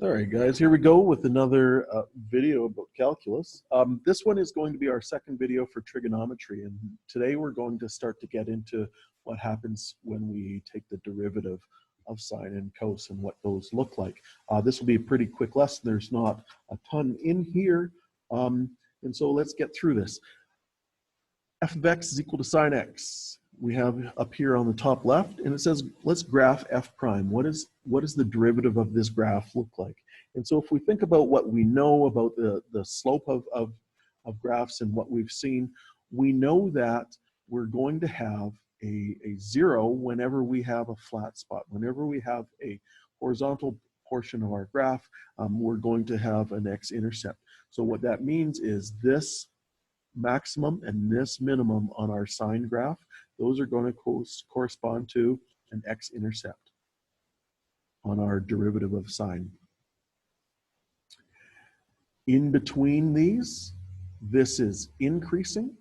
All right, guys, here we go with another video about calculus. This one is going to be our second video for trigonometry, and today we're going to start to get into what happens when we take the derivative of sine and cos and what those look like. This will be a pretty quick lesson. There's not a ton in here, and so let's get through this. F of x is equal to sine x. We have up here on the top left, and it says, let's graph f prime. What does the derivative of this graph look like? And so if we think about what we know about the slope of graphs and what we've seen, we know that we're going to have a zero whenever we have a flat spot. Whenever we have a horizontal portion of our graph, we're going to have an x-intercept. So what that means is this maximum and this minimum on our sine graph, those are going to correspond to an x-intercept on our derivative of sine. In between these, this is increasing,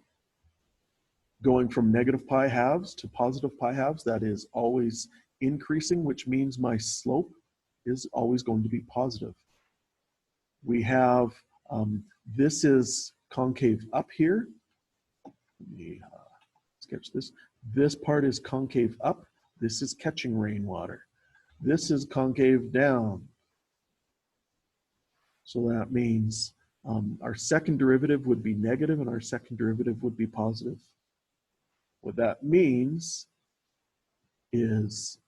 going from negative pi halves to positive pi halves. That is always increasing, which means my slope is always going to be positive. We have, this is concave up here. Let me sketch this. This part is concave up. This is catching rainwater. This is concave down. So that means our second derivative would be negative and our second derivative would be positive. What that means is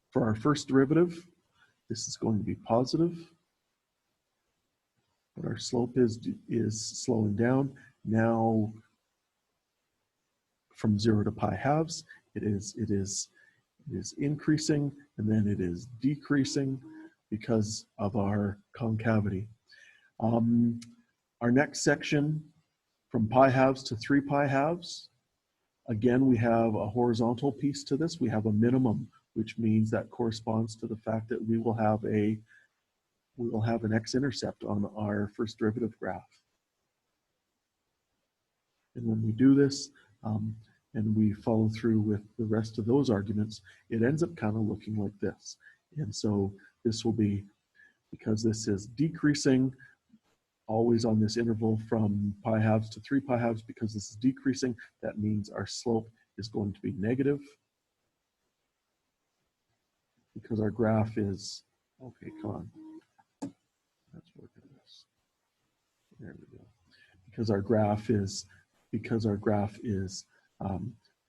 for our first derivative, this is going to be positive. But our slope is slowing down. Now, from 0 to pi halves, it is increasing, and then it is decreasing because of our concavity. Our next section, from pi halves to 3 pi halves, again, we have a horizontal piece to this. We have a minimum, which means that corresponds to the fact that we will have an x-intercept on our first derivative graph. And when we do this, and we follow through with the rest of those arguments, it ends up kind of looking like this. And so this will be, because this is decreasing, always on this interval from pi halves to 3 pi halves, because this is decreasing, that means our slope is going to be negative. Because our graph is, okay, come on. Let's work on this. There we go. Because our graph is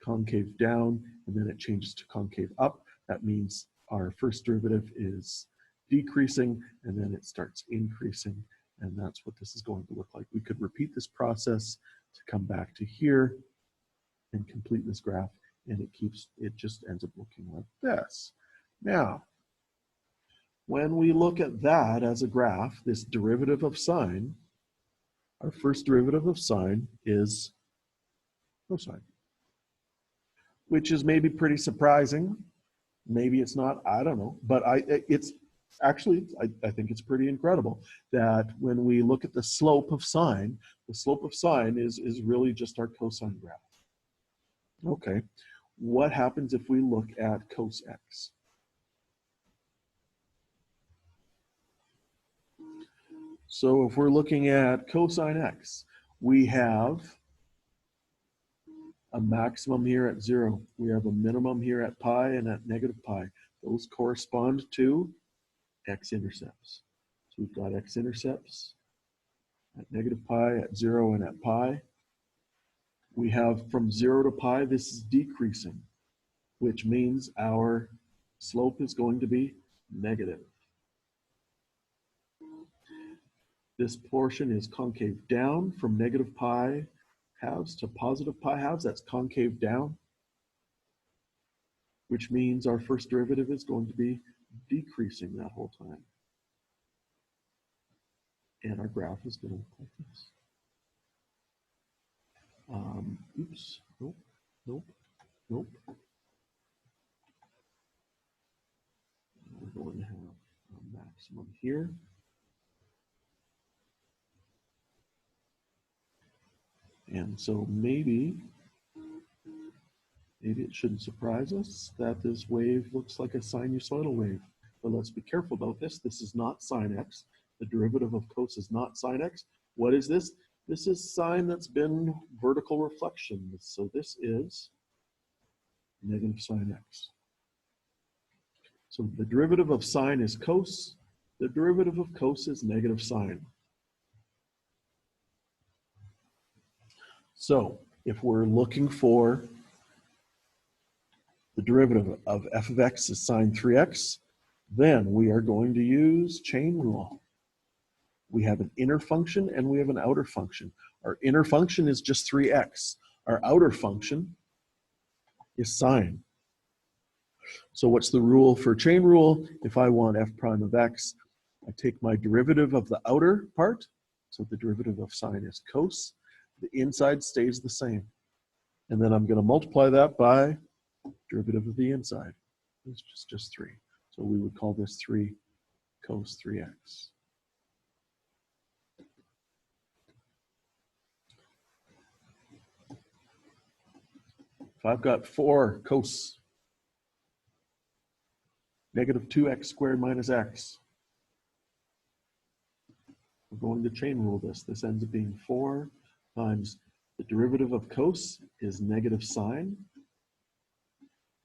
concave down, and then it changes to concave up. That means our first derivative is decreasing, and then it starts increasing, and that's what this is going to look like. We could repeat this process to come back to here and complete this graph, and it just ends up looking like this. Now, when we look at that as a graph, this derivative of sine, our first derivative of sine is cosine, which is maybe pretty surprising. Maybe it's not, I don't know, but it's actually, I think it's pretty incredible that when we look at the slope of sine is really just our cosine graph. Okay, what happens if we look at cos x? So if we're looking at cosine x, we have a maximum here at 0. We have a minimum here at pi and at negative pi. Those correspond to x-intercepts. So we've got x-intercepts at negative pi, at 0, and at pi. We have from 0 to pi, this is decreasing, which means our slope is going to be negative. This portion is concave down from negative pi halves to positive pi halves. That's concave down, which means our first derivative is going to be decreasing that whole time. And our graph is going to look like this. Oops, nope, nope, nope. We're going to have a maximum here. And so maybe it shouldn't surprise us that this wave looks like a sinusoidal wave. But let's be careful about this. This is not sine x. The derivative of cos is not sine x. What is this? This is sine that's been vertical reflection. So this is negative sine x. So the derivative of sine is cos. The derivative of cos is negative sine. So if we're looking for the derivative of f of x is sine 3x, then we are going to use chain rule. We have an inner function and we have an outer function. Our inner function is just 3x. Our outer function is sine. So what's the rule for chain rule? If I want f prime of x, I take my derivative of the outer part. So the derivative of sine is cos. The inside stays the same. And then I'm going to multiply that by derivative of the inside. It's just 3. So we would call this 3 cos 3x. If I've got 4 cos negative 2x squared minus x, we're going to chain rule this. This ends up being 4 times the derivative of cos is negative sine.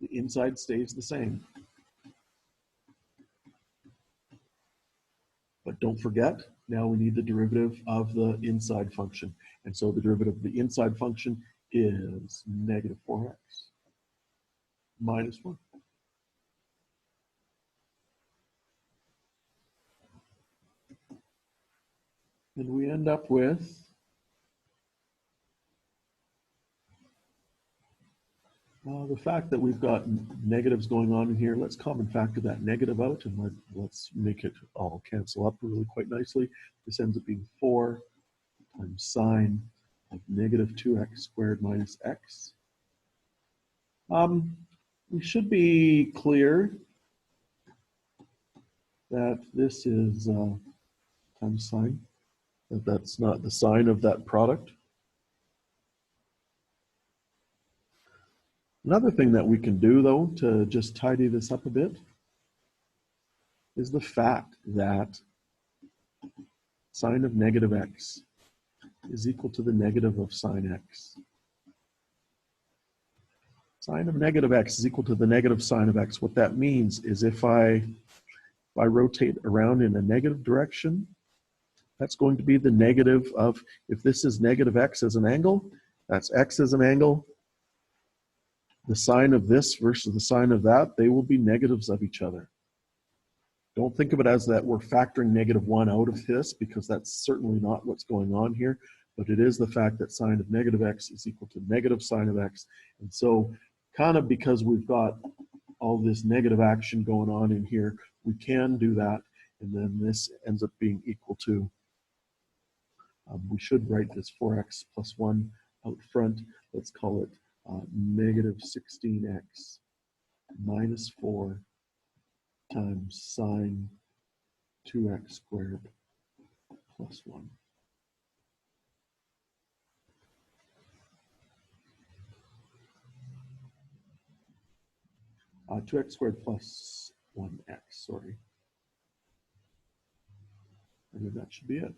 The inside stays the same. But don't forget, now we need the derivative of the inside function. And so the derivative of the inside function is negative 4x minus 1. And we end up with the fact that we've got negatives going on in here. Let's common factor that negative out and let's make it all cancel up really quite nicely. This ends up being 4 times sine of negative 2x squared minus x. We should be clear that this is times sine, that's not the sine of that product. Another thing that we can do, though, to just tidy this up a bit, is the fact that sine of negative x is equal to the negative of sine x. Sine of negative x is equal to the negative sine of x. What that means is if I rotate around in a negative direction, that's going to be the negative of, if this is negative x as an angle, that's x as an angle. The sine of this versus the sine of that, they will be negatives of each other. Don't think of it as that we're factoring -1 out of this, because that's certainly not what's going on here, but it is the fact that sine of negative x is equal to negative sine of x. And so kind of because we've got all this negative action going on in here, we can do that, and then this ends up being equal to, we should write this 4x plus 1 out front. Let's call it negative 16x minus 4 times sine 2x squared plus 1. Uh, 2x squared plus 1x, sorry. And then that should be it.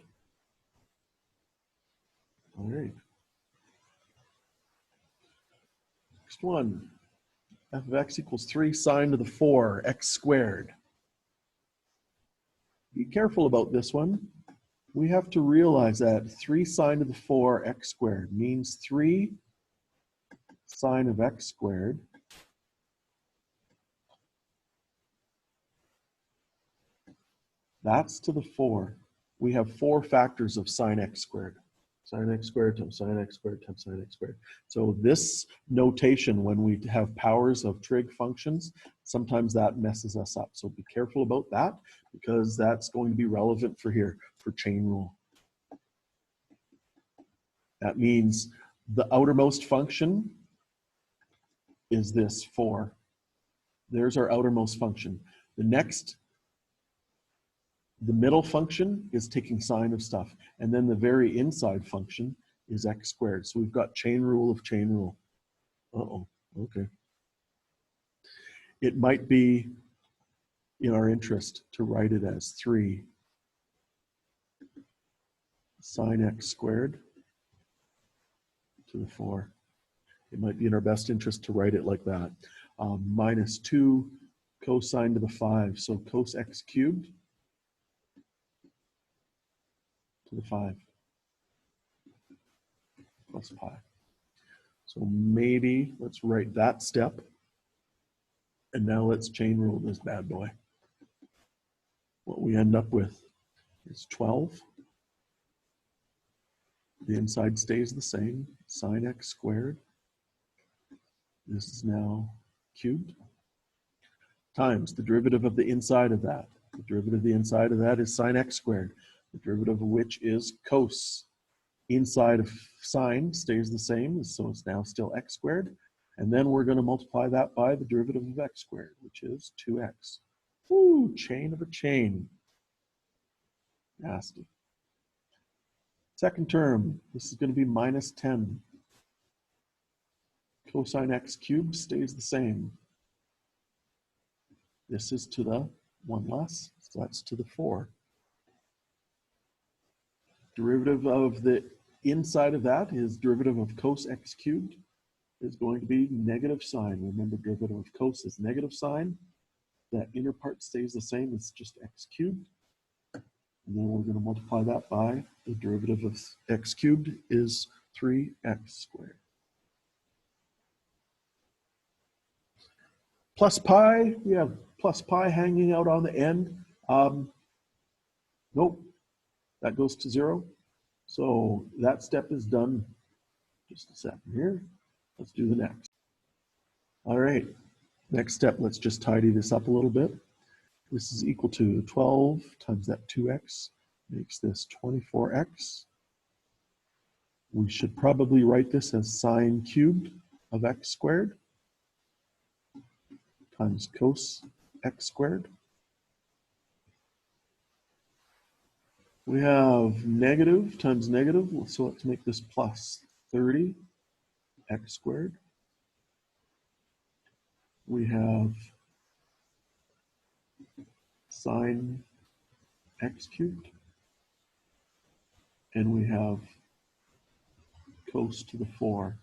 All right. Next one, f of x equals 3 sine to the 4 x squared. Be careful about this one. We have to realize that 3 sine to the 4 x squared means 3 sine of x squared that's to the 4. We have 4 factors of sine x squared. Sine x squared times sine x squared times sine x squared. So this notation, when we have powers of trig functions, sometimes that messes us up. So be careful about that, because that's going to be relevant for here, for chain rule. That means the outermost function is this 4. There's our outermost function. The middle function is taking sine of stuff. And then the very inside function is x squared. So we've got chain rule of chain rule. Uh-oh, okay. It might be in our interest to write it as 3 sine x squared to the 4. It might be in our best interest to write it like that. Minus 2 cosine to the 5. So cos x cubed to the 5 plus pi. So maybe let's write that step. And now let's chain rule this bad boy. What we end up with is 12. The inside stays the same, sine x squared. This is now cubed, times the derivative of the inside of that. The derivative of the inside of that is sine x squared, the derivative of which is cos. Inside of sine stays the same, so it's now still x squared. And then we're going to multiply that by the derivative of x squared, which is 2x. Ooh, chain of a chain. Nasty. Second term, this is going to be minus 10. Cosine x cubed stays the same. This is to the 1 less, so that's to the 4. Derivative of the inside of that is derivative of cos x cubed is going to be negative sine. Remember, derivative of cos is negative sine. That inner part stays the same, it's just x cubed. And then we're going to multiply that by the derivative of x cubed is 3x squared. Plus pi, we have plus pi hanging out on the end. Nope, that goes to 0. So that step is done. Just a second here. Let's do the next. All right, next step, let's just tidy this up a little bit. This is equal to 12 times that 2x makes this 24x. We should probably write this as sine cubed of x squared times cos x squared. We have negative times negative, so let's make this plus 30 x squared. We have sine x cubed, and we have cos to the 4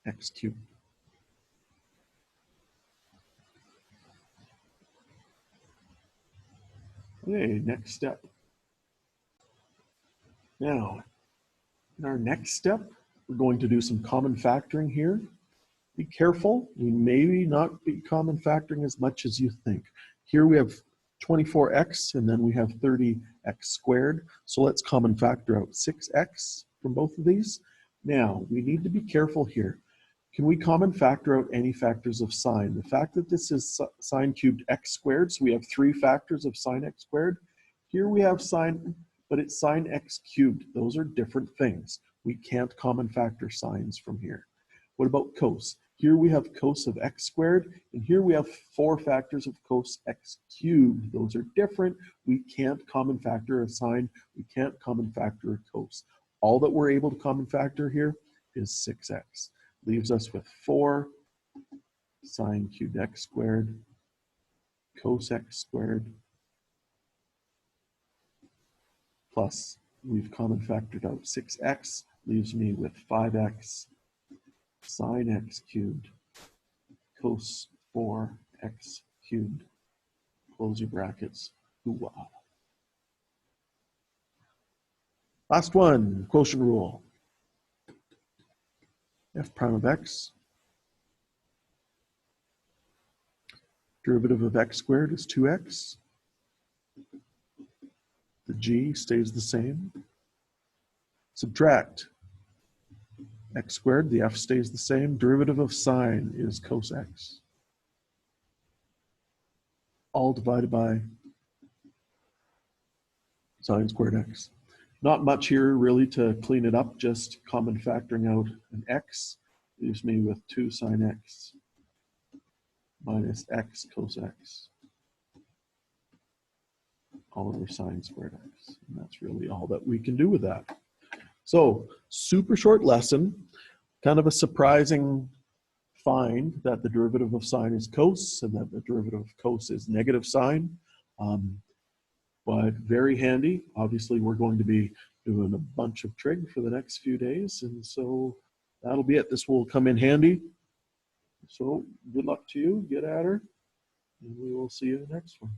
x cubed. Okay, next step. Now, in our next step, we're going to do some common factoring here. Be careful, we may not be common factoring as much as you think. Here we have 24x and then we have 30x squared. So let's common factor out 6x from both of these. Now, we need to be careful here. Can we common factor out any factors of sine? The fact that this is sine cubed x squared, so we have 3 factors of sine x squared. Here we have sine, but it's sine x cubed. Those are different things. We can't common factor sines from here. What about cos? Here we have cos of x squared, and here we have 4 factors of cos x cubed. Those are different. We can't common factor a sine. We can't common factor a cos. All that we're able to common factor here is 6x. Leaves us with 4 sine cubed x squared, cos x squared, plus we've common factored out 6x, leaves me with 5x sine x cubed, cos 4x cubed, close your brackets, hoo-wah. Last one, quotient rule. F prime of x, derivative of x squared is 2x. The g stays the same. Subtract x squared, the f stays the same. Derivative of sine is cos x. All divided by sine squared x. Not much here really to clean it up, just common factoring out an x leaves me with 2 sine x minus x cos x all over sine squared x. And that's really all that we can do with that. So super short lesson, kind of a surprising find that the derivative of sine is cos and that the derivative of cos is negative sine. But very handy. Obviously, we're going to be doing a bunch of trig for the next few days, and so that'll be it. This will come in handy. So good luck to you. Get at her, and we will see you next one.